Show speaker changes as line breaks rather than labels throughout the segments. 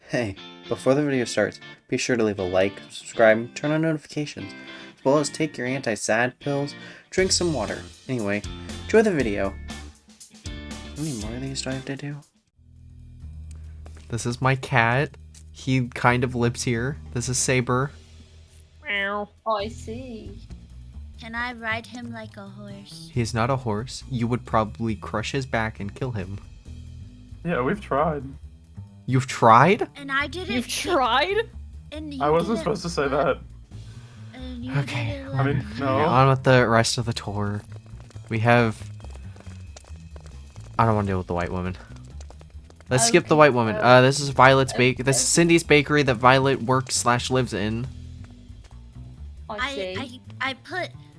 Hey, before the video starts, be sure to leave a like, subscribe, turn on notifications, as well as take your anti-sad pills, drink some water. Anyway, enjoy the video. How many more of these do I have to do?
This is my cat. He kind of lives here. This is Saber.
Meow.
Oh, I see.
Can I ride him like a horse?
He's not a horse. You would probably crush his back and kill him.
Yeah, we've tried.
You've tried?
And I didn't.
You've tried?
And you
I wasn't
didn't
supposed to say
let-
that.
And you
Okay.
didn't
I mean,
let-
no.
Now on with the rest of the tour. We have... I don't want to deal with the white woman. Let's skip the white woman. This is Violet's bake. This is Cindy's bakery that Violet works/lives in.
I see.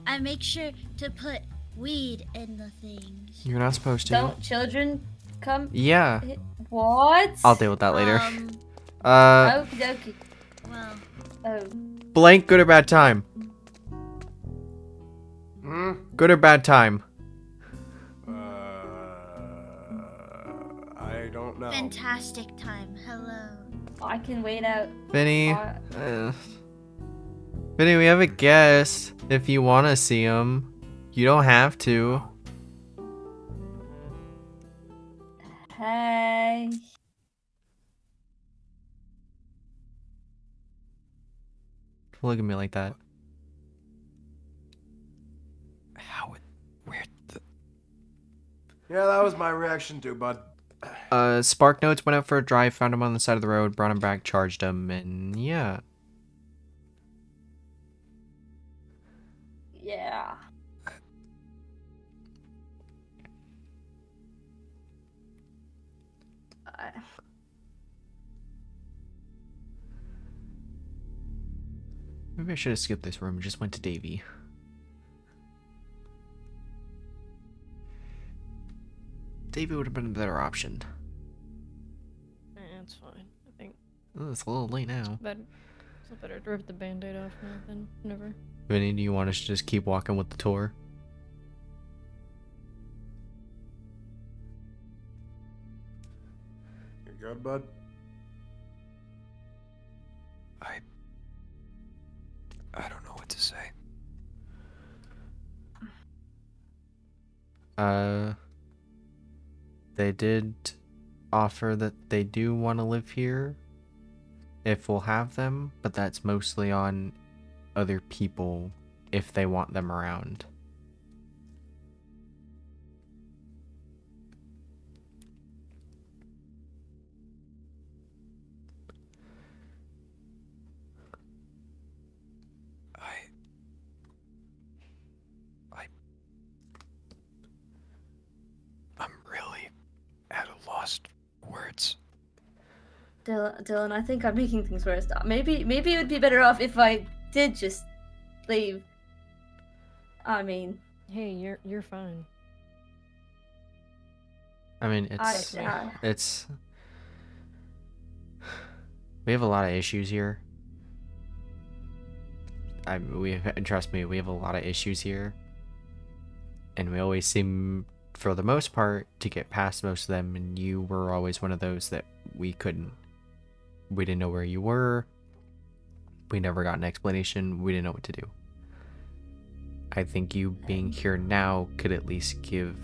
I make sure to put weed in the things.
You're not supposed to.
Don't children come?
Yeah.
What?
I'll deal with that later.
Okie dokie.
Well,
Oh.
Blank, good or bad time? Good or bad time?
I don't know.
fantastic time. Hello.
I can wait out.
Vinnie.
Uh,
Vinnie, we have a guest. If you want to see him, you don't have to.
Hey.
Look at me like that.
Yeah, that was my reaction too, bud.
Spark Notes went out for a drive, found him on the side of the road, brought him back, charged him, and yeah.
Yeah.
Maybe I should have skipped this room and just went to Davy. Davy would have been a better option.
It's fine. I think
Oh, it's a little late now.
it's better to rip the band-aid off now than never.
Vinny, do you want us to just keep walking with the tour?
You good, bud?
I don't know what to say.
They did offer that they do want to live here if we'll have them, but that's mostly on other people if they want them around.
I'm really at a lost words.
Dylan, I think I'm making things worse. Maybe it would be better off if I did just leave. I mean,
Hey, you're fine.
I mean, it's we have a lot of issues here. Trust me, we have a lot of issues here, and we always seem, for the most part, to get past most of them. And you were always one of those that we couldn't. We didn't know where you were. We never got an explanation. We didn't know what to do. I think you being here now could at least give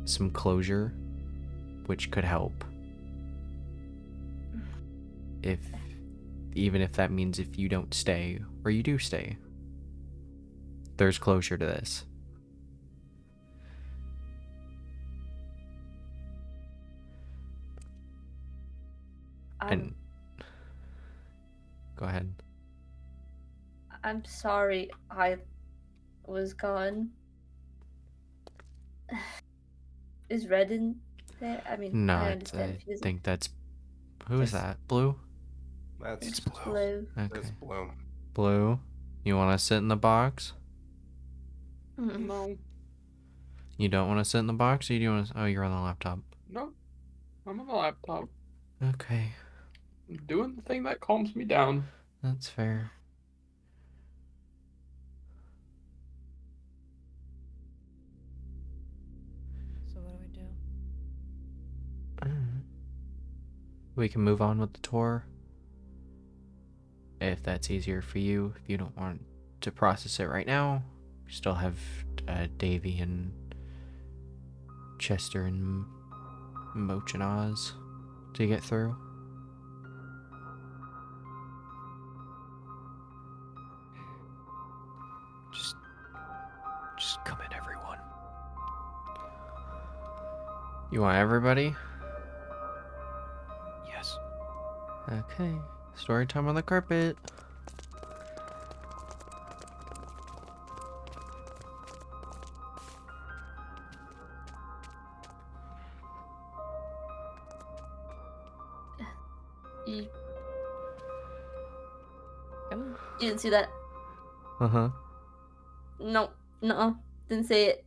some closure, which could help. Even if that means if you don't stay, or you do stay, there's closure to this. And go ahead.
I'm sorry I was gone. Is Red in there? I mean,
No,
I
I
understand if he
think that's... Who is that? Blue?
That's
blue.
Okay.
That's blue.
Blue, you want to sit in the box?
No,
You don't want to sit in the box, or you do want to... Oh, you're on the laptop.
no, I'm on the laptop.
Okay,
I'm doing the thing that calms me down.
that's fair.
So what do we do?
We can move on with the tour. If that's easier for you, if you don't want to process it right now, we still have Davy and Chester and Moch and Oz to get through.
Just come in, everyone.
You want everybody?
Yes.
Okay. Story time on the carpet.
You,
Come on.
you didn't see that?
Uh-huh.
No, no, didn't say it.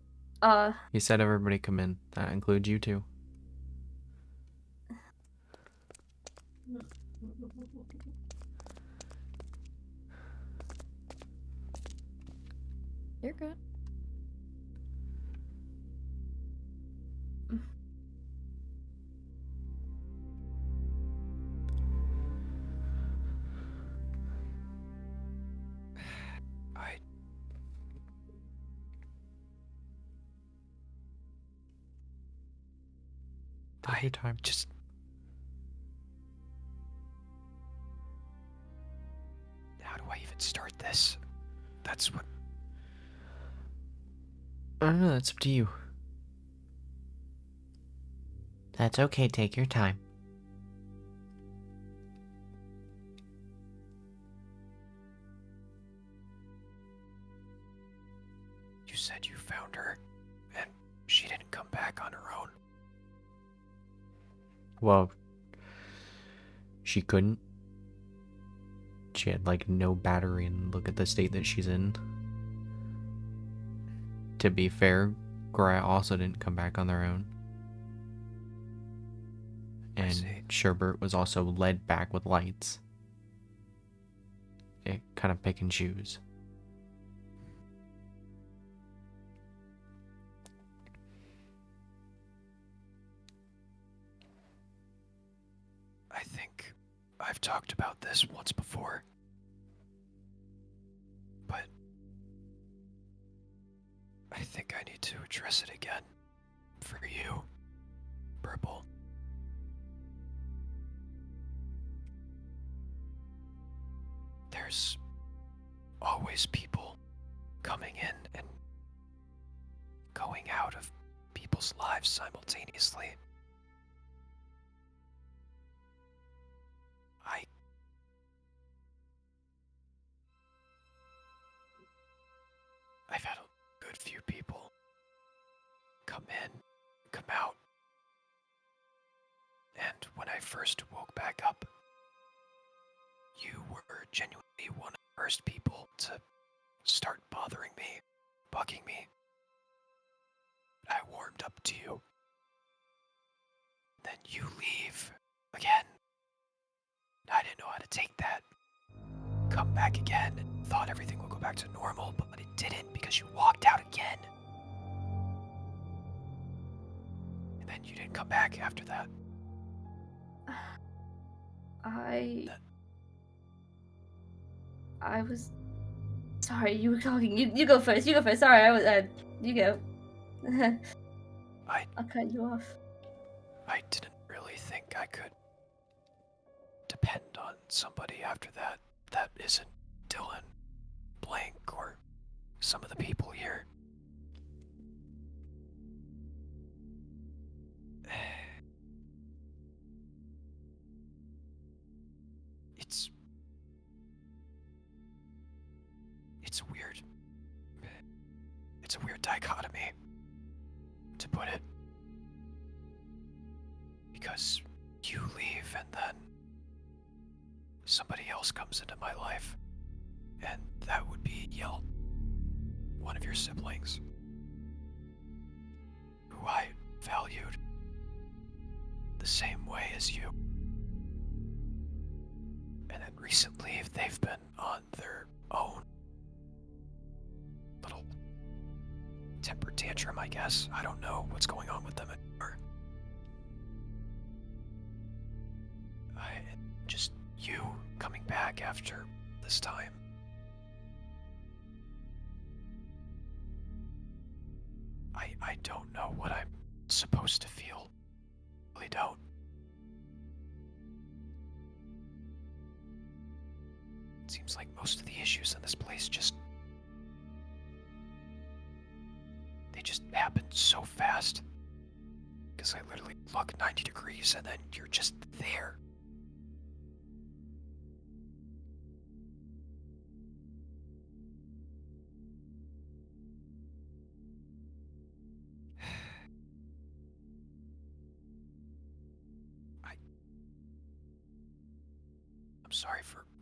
You said everybody come in. That includes you too.
You're good.
Take your time.
Just... How do I even start this? That's what...
I don't know, that's up to you. That's okay, take your time.
You said you found her, and she didn't come back on her own.
Well, she couldn't. She had like no battery, and look at the state that she's in. To be fair, Gray also didn't come back on their own. And
see.
Sherbert was also led back with lights. It kind of pick and choose.
I think I've talked about this once before. But I think I need to address it again. For you, Purple. There's always people coming in and going out of people's lives simultaneously. I've had a good few people come in, come out. And when I first woke back up, you were genuinely one of the first people to start bothering me, bugging me. I warmed up to you. Then you leave again. I didn't know how to take that. Come back again and thought everything would go back to normal, but it didn't because you walked out again. And then you didn't come back after that.
I was sorry. You were talking. You go first. You go first. Sorry, I was. You go. I'll cut you off.
I didn't really think I could depend on somebody after that. That isn't Dylan, Blank, or some of the people here. It's weird. It's a weird dichotomy, to put it. Because you leave and then somebody else comes into my life, and that would be Yelp, one of your siblings, who I valued the same way as you. And then recently they've been on their own little temper tantrum, I guess. I don't know what's going on with them anymore. just you coming back after this time. I don't know what I'm supposed to feel. I really don't. It seems like most of the issues in this place they just happen so fast. Because I literally look 90 degrees and then you're just there.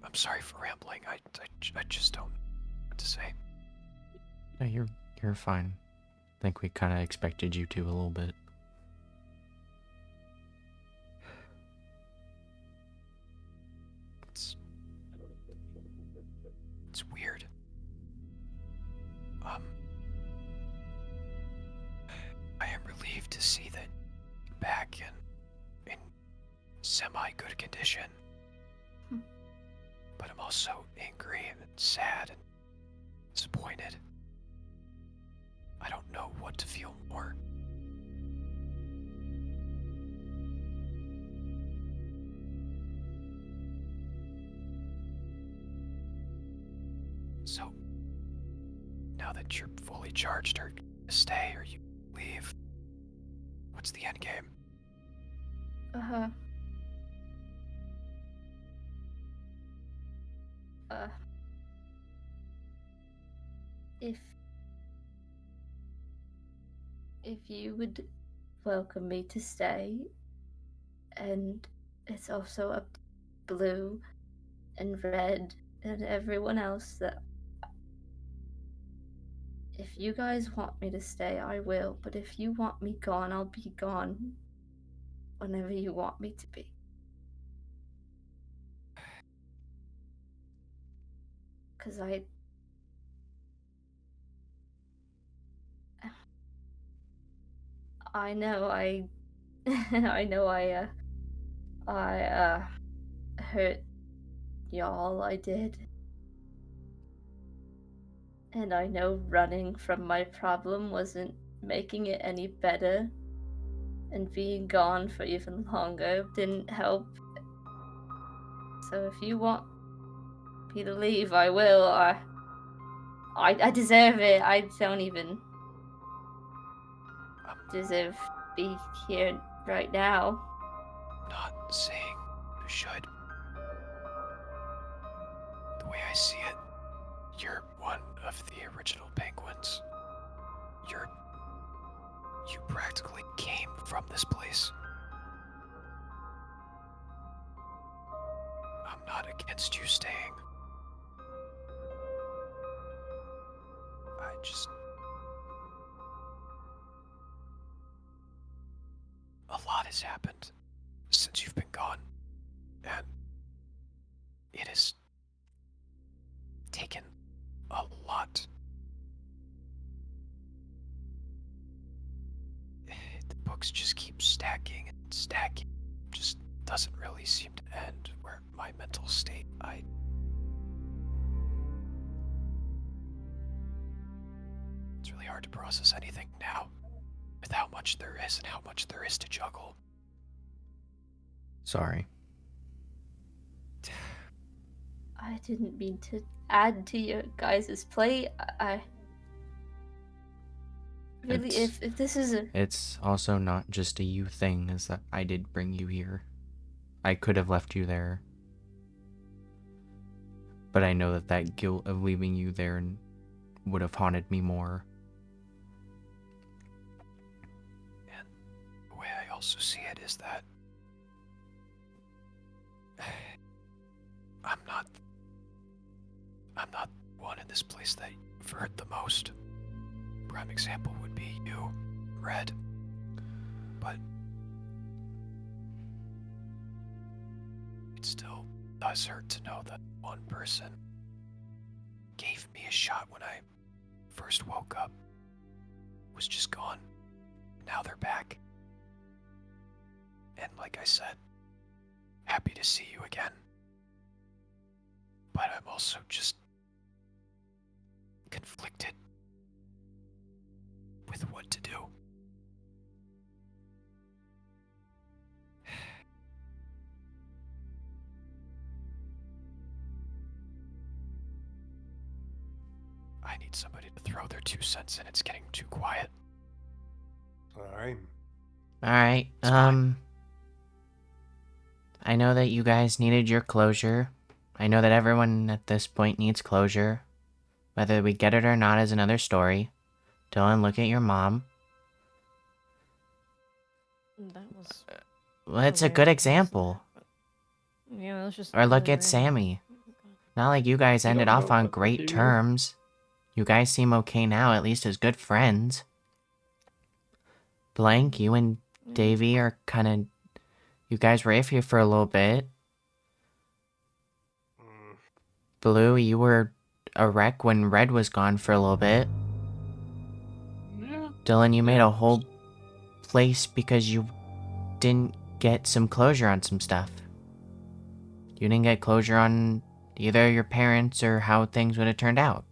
I'm sorry for rambling. I just don't know what to say.
No, you're fine. I think we kind of expected you to a little bit.
It's weird. I am relieved to see that you're back in semi-good condition. But I'm also angry and sad and disappointed. I don't know what to feel more. So, now that you're fully charged, are you gonna stay or you leave? What's the end game?
If you would welcome me to stay, and it's also up to Blue and Red and everyone else that if you guys want me to stay, I will, but if you want me gone, I'll be gone whenever you want me to be. Because I know I hurt y'all, I did. And I know running from my problem wasn't making it any better. And being gone for even longer didn't help. So if you want me to leave, I will. I deserve it. I don't even deserve to be here right now.
Not saying you should. The way I see it, you're one of the original penguins. You practically came from this place. I'm not against you staying. A lot has happened since you've been gone, and it has taken a lot. The books just keep stacking and stacking. Just doesn't really seem to end. Where my mental state, it's really hard to process anything now, with how much there is and how much there is to juggle.
Sorry.
I didn't mean to add to your guys' plate. I really, if this is a...
It's also not just a you thing, is that I did bring you here. I could have left you there. But I know that guilt of leaving you there would have haunted me more.
And the way I also see it is that I'm not one in this place that you've hurt the most. Prime example would be you, Red. But it still does hurt to know that one person gave me a shot when I first woke up, was just gone. Now they're back. And like I said, happy to see you again. But I'm also just conflicted with what to do. I need somebody to throw their 2 cents in. It's getting too quiet.
Alright.
Alright,
It's fine.
I know that you guys needed your closure. I know that everyone at this point needs closure. Whether we get it or not is another story. Dylan, look at your mom.
That was.
Well, it's a good example.
Yeah, that's just.
Or look
really
at
random.
Sammy. Not like you guys
You
ended
don't
off
know
on
about that,
great
do you?
terms. You guys seem okay now, at least as good friends. Blank, you and Davey are kind of... You guys were iffy for a little bit. Blue, you were a wreck when Red was gone for a little bit.
Yeah.
Dylan, you made a whole place because you didn't get some closure on some stuff. You didn't get closure on either your parents or how things would have turned out.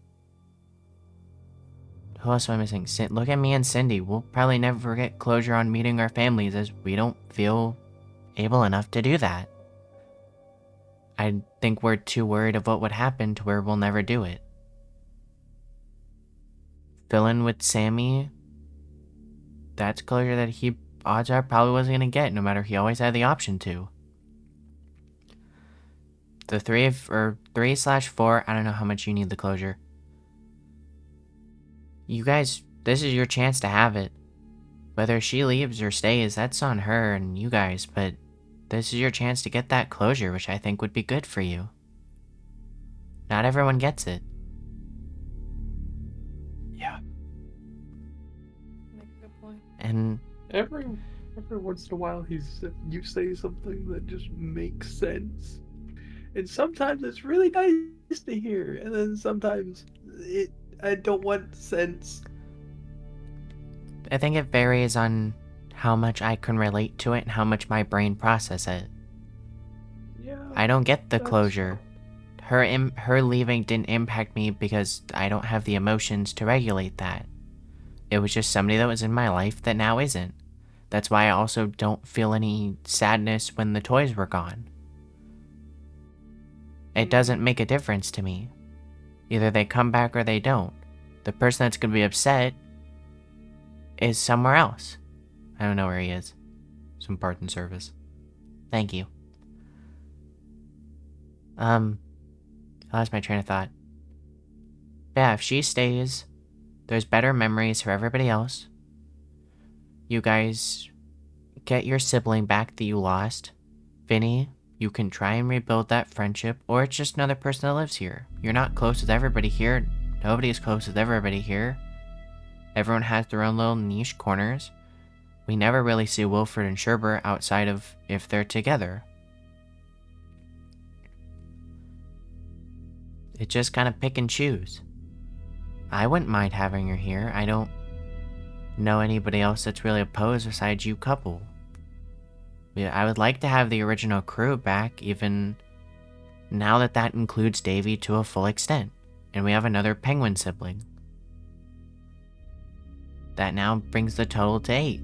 Who else am I missing? Look at me and Cindy. We'll probably never get closure on meeting our families as we don't feel able enough to do that. I think we're too worried of what would happen to where we'll never do it. Fill in with Sammy. That's closure that he, odds are, probably wasn't going to get, no matter he always had the option to. The 3/4, I don't know how much you need the closure. You guys, this is your chance to have it. Whether she leaves or stays, that's on her and you guys, but this is your chance to get that closure, which I think would be good for you. Not everyone gets it.
Yeah.
Make a good point.
And
Every once in a while, you say something that just makes sense, and sometimes it's really nice to hear, and then sometimes I don't want sense.
I think it varies on how much I can relate to it and how much my brain process it.
Yeah.
I don't get the
That's-
closure. Her leaving didn't impact me because I don't have the emotions to regulate that. It was just somebody that was in my life that now isn't. That's why I also don't feel any sadness when the toys were gone. It doesn't make a difference to me. Either they come back or they don't. The person that's gonna be upset is somewhere else. I don't know where he is. Some part in service. Thank you. I lost my train of thought. Yeah, if she stays, there's better memories for everybody else. You guys get your sibling back that you lost. Vinnie, you can try and rebuild that friendship, or it's just another person that lives here. You're not close with everybody here. Nobody is close with everybody here. Everyone has their own little niche corners. We never really see Wilfred and Sherbert outside of if they're together. It just kind of pick and choose. I wouldn't mind having her here. I don't know anybody else that's really opposed besides you couple. Yeah, I would like to have the original crew back, even now that that includes Davy to a full extent. And we have another penguin sibling. That now brings the total to 8.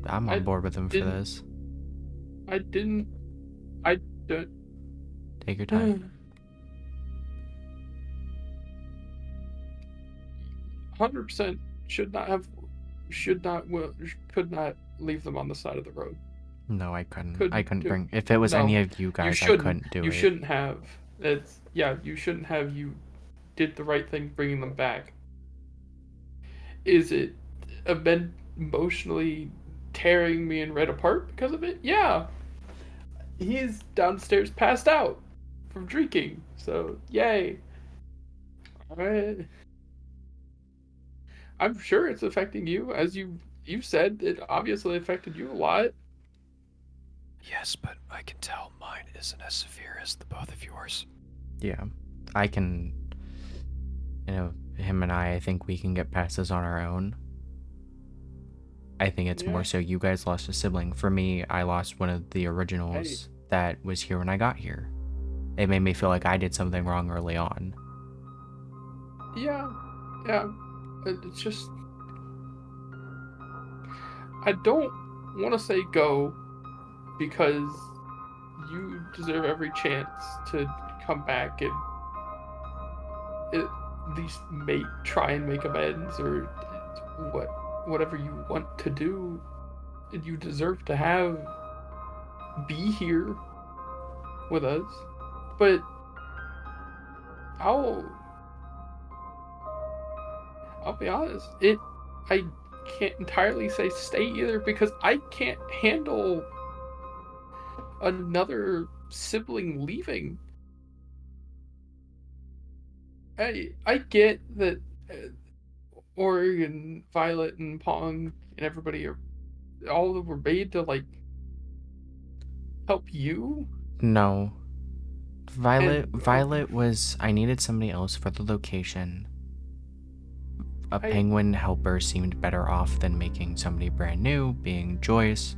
I'm on board with him for this.
I don't.
Take your time.
100% could not leave them on the side of the road.
No, I couldn't.
Couldn't
I couldn't
do-
bring. If it was
no,
any of you guys, I couldn't do
you
it.
shouldn't have. You shouldn't have. You did the right thing bringing them back. Is it been emotionally tearing me and Red apart because of it? Yeah. He's downstairs passed out from drinking. So, yay. Alright. I'm sure it's affecting you. As you said, it obviously affected you a lot.
Yes, but I can tell mine isn't as severe as the both of yours.
Yeah, I can. him and I think we can get past this on our own. I think it's more so you guys lost a sibling. For me, I lost one of the originals that was here when I got here. It made me feel like I did something wrong early on.
Yeah. It's just, I don't want to say go, because you deserve every chance to come back and at least try and make amends, or whatever you want to do. And you deserve to be here with us. But I'll be honest, I can't entirely say stay either, because I can't handle another sibling leaving. I get that Org and Violet and Pong and everybody all of them were made to like help you.
No. Violet was, I needed somebody else for the location. A penguin helper seemed better off than making somebody brand new, being Joyce.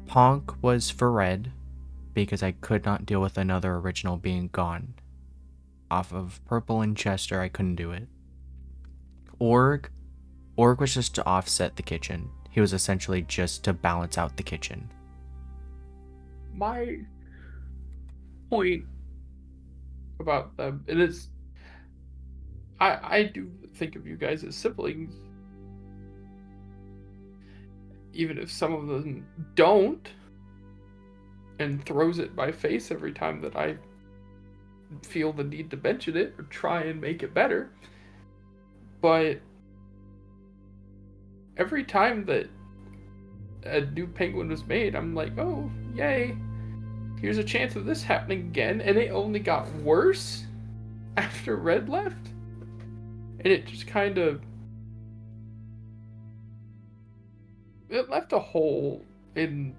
Ponk was for Red, because I could not deal with another original being gone. Off of Purple and Chester, I couldn't do it. Org was just to offset the kitchen. He was essentially just to balance out the kitchen.
My point about them, and it's, I do think of you guys as siblings, even if some of them don't, and throws it in my face every time that I feel the need to mention it or try and make it better. But every time that a new penguin was made, I'm like, oh, yay, here's a chance of this happening again. And it only got worse after Red left. And it just kind of, it left a hole in,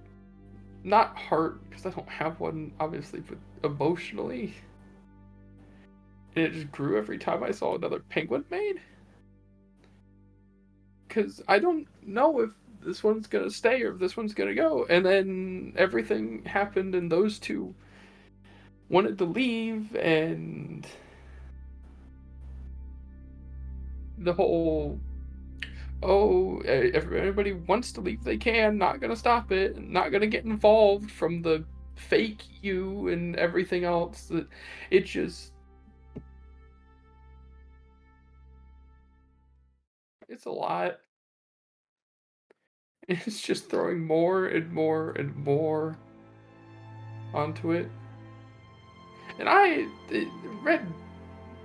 not heart, because I don't have one, obviously, but emotionally. And it just grew every time I saw another penguin made. Because I don't know if this one's going to stay or if this one's going to go. And then everything happened and those two wanted to leave, and the whole, oh, if anybody wants to leave, they can, not going to stop it, not going to get involved from the fake you and everything else. That it just, it's a lot. It's just throwing more and more and more onto it. And Red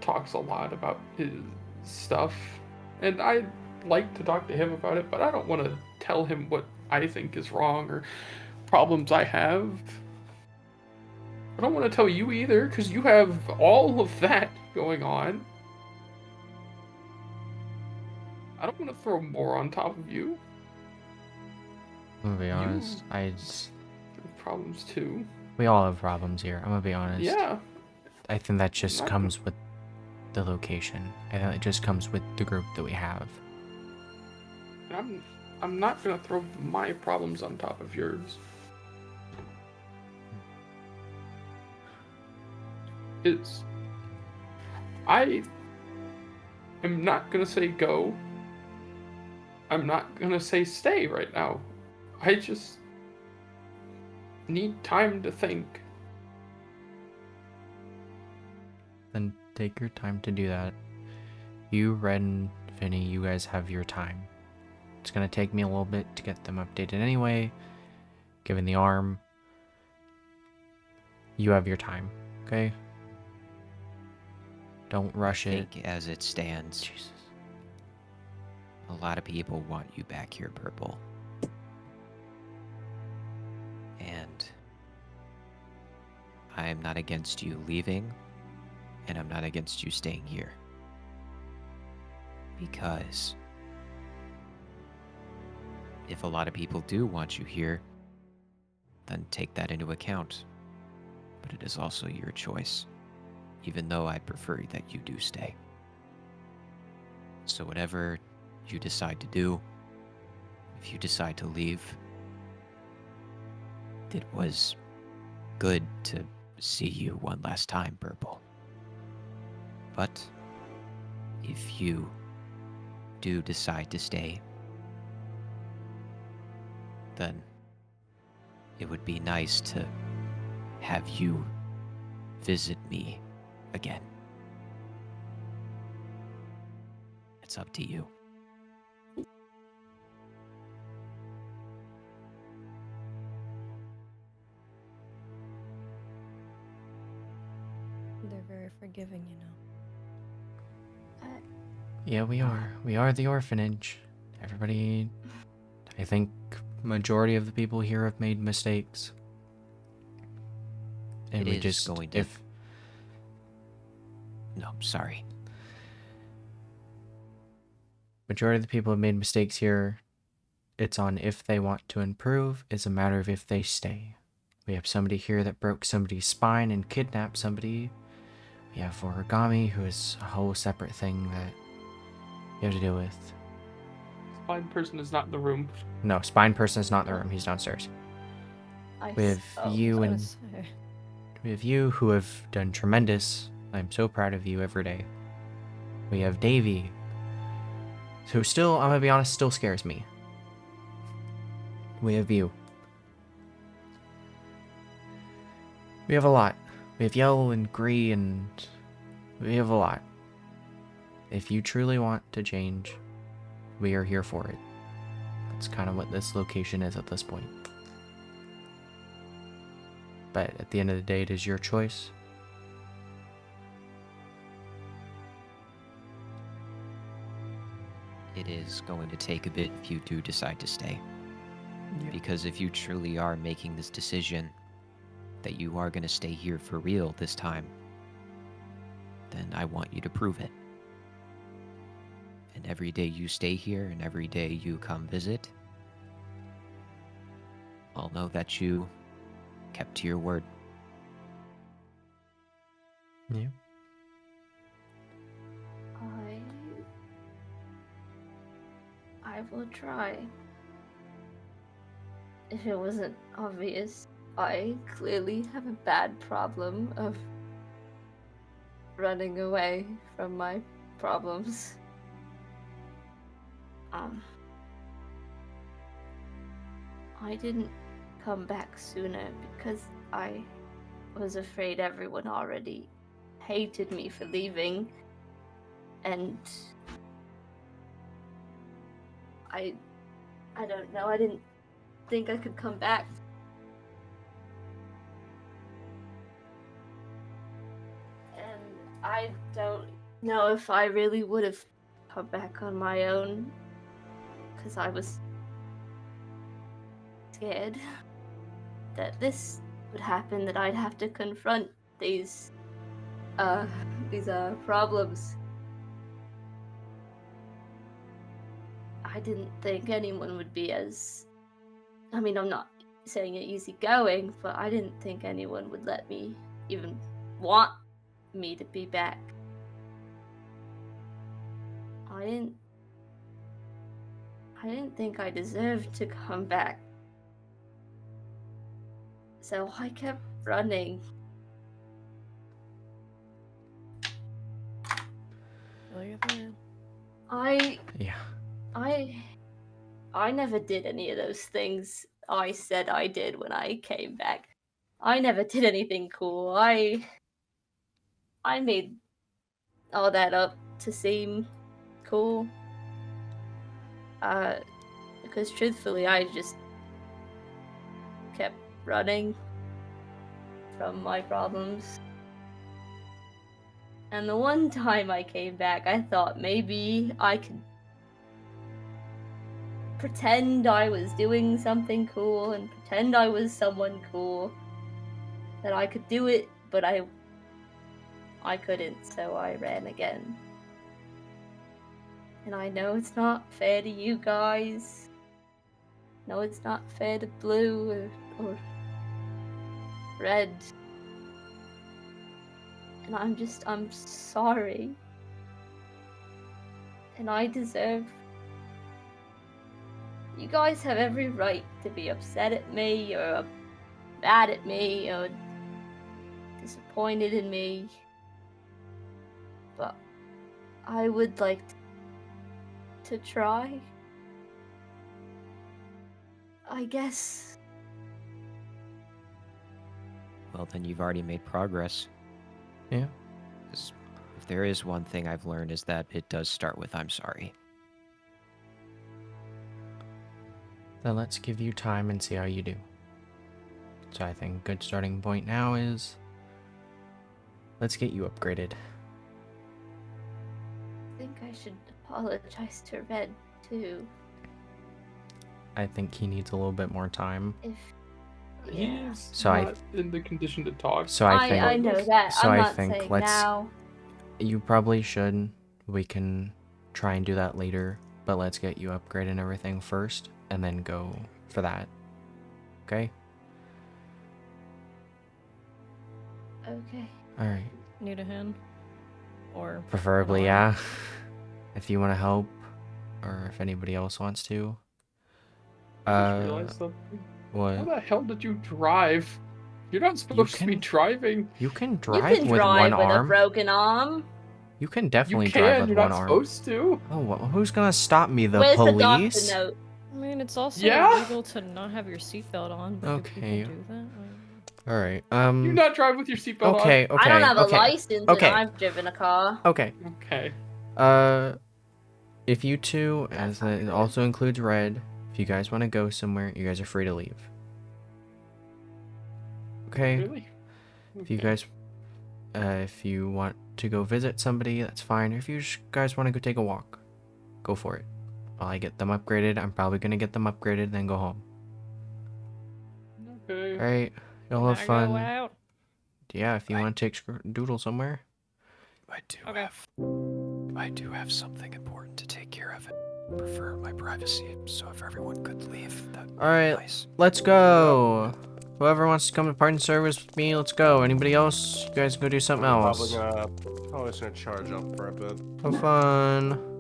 talks a lot about his stuff, and I like to talk to him about it, but I don't want to tell him what I think is wrong or problems I have. I don't want to tell you either, because you have all of that going on. I don't want to throw more on top of you.
I'm gonna be honest,
You have problems too.
we all have problems here. I'm gonna be honest.
Yeah.
I think that just comes with the location. I think it just comes with the group that we have.
I'm not gonna throw my problems on top of yours. I am not gonna say go. I'm not gonna say stay right now. I just need time to think.
Then take your time to do that. You, Red, and Vinnie, you guys have your time. It's gonna take me a little bit to get them updated anyway, given the arm. You have your time, okay? Don't rush
I
it.
think as it stands,
Jesus.
a lot of people want you back here, Purple. And I'm not against you leaving, and I'm not against you staying here. Because if a lot of people do want you here, then take that into account. But it is also your choice, even though I'd prefer that you do stay. So whatever you decide to do, if you decide to leave, it was good to see you one last time, Purple. But if you do decide to stay, then it would be nice to have you visit me again. It's up to you.
They're very forgiving, you know.
Yeah, we are. We are the orphanage. Everybody, I think majority of the people here have made mistakes. And
It
we
is
just,
going to- No, sorry.
majority of the people have made mistakes here. It's on if they want to improve. It's a matter of if they stay. We have somebody here that broke somebody's spine and kidnapped somebody. We have origami, who is a whole separate thing that you have to deal with.
Spine person is not in the room.
No, spine person is not in the room. He's downstairs. We have you
I
and
was gonna say,
we have you who have done tremendous. I'm so proud of you every day. We have Davy, who still, I'm gonna be honest, still scares me. We have you. We have a lot. We have Yellow and Gree, and we have a lot. If you truly want to change, we are here for it. That's kind of what this location is at this point. But at the end of the day, it is your choice.
It is going to take a bit if you do decide to stay. Because if you truly are making this decision that you are going to stay here for real this time, then I want you to prove it. And every day you stay here and every day you come visit, I'll know that you kept to your word.
Yeah.
I will try. If it wasn't obvious, I clearly have a bad problem of running away from my problems. I didn't come back sooner because I was afraid everyone already hated me for leaving, and I don't know, I didn't think I could come back. And I don't know if I really would have come back on my own, because I was scared that this would happen, that I'd have to confront these problems. I didn't think anyone would be as... I mean, I'm not saying it easygoing, but I didn't think anyone would let me even want me to be back. I didn't think I deserved to come back. So I kept running. I never did any of those things I said I did when I came back. I never did anything cool. I made all that up to seem cool. Because truthfully, I just kept running from my problems. And the one time I came back, I thought maybe I could pretend I was doing something cool and pretend I was someone cool. That I could do it, but I couldn't, so I ran again. And I know it's not fair to you guys. No, it's not fair to Blue or Red. And I'm sorry. And I deserve... You guys have every right to be upset at me, or mad at me, or disappointed in me. But I would like to try. I guess.
Well, then you've already made progress.
Yeah.
'Cause if there is one thing I've learned is that it does start with I'm sorry.
Then let's give you time and see how you do. So I think a good starting point now is let's get you upgraded.
I think I should apologize to Red too.
I think he needs a little bit more time.
If yeah.
He's
So I-
not in the condition to talk.
So I think
I know that.
so
I'm
I
not
think
saying
let's-
now.
you probably should. We can try and do that later, but let's get you upgraded and everything first and then go for that. Okay?
Okay.
All right.
Need a hand? Or
Preferably,
an arm?
yeah. If you want to help or if anybody else wants to.
I just realized something. How
What?
the hell did you drive? You're not supposed to be
can-
driving.
You can
You
drive
can
with
drive
one
with a
arm.
broken arm.
You can
You
definitely
can.
drive with
You're
one
not
arm.
supposed to.
Oh, who's gonna stop me? The
Where's
police?
the doctor note?
I mean, it's also
Yeah?
illegal to not have your seatbelt on. But
Okay.
Do people do that?
All right.
You not drive with your seatbelt
Okay. Okay.
I don't have
okay.
a license
Okay.
and I've driven a car.
Okay.
on. Okay.
If you two, as it also includes Red, if you guys want to go somewhere, you guys are free to leave. Okay.
Really?
If you
Okay.
guys, if you want to go visit somebody, that's fine. Or if you guys want to go take a walk, go for it. While I get them upgraded, I'm probably gonna get them upgraded, then go home.
Okay.
All right. Y'all
Can
have
I
fun.
go out?
Yeah, if you want to take Doodle somewhere.
Okay.
I do have something important to take care of. I prefer my privacy, so if everyone could leave, that'd be
All right.
nice.
Let's go. Whoever wants to come to party service with me, let's go. Anybody else? You guys go do something else.
Probably just gonna charge up for a bit.
Have fun.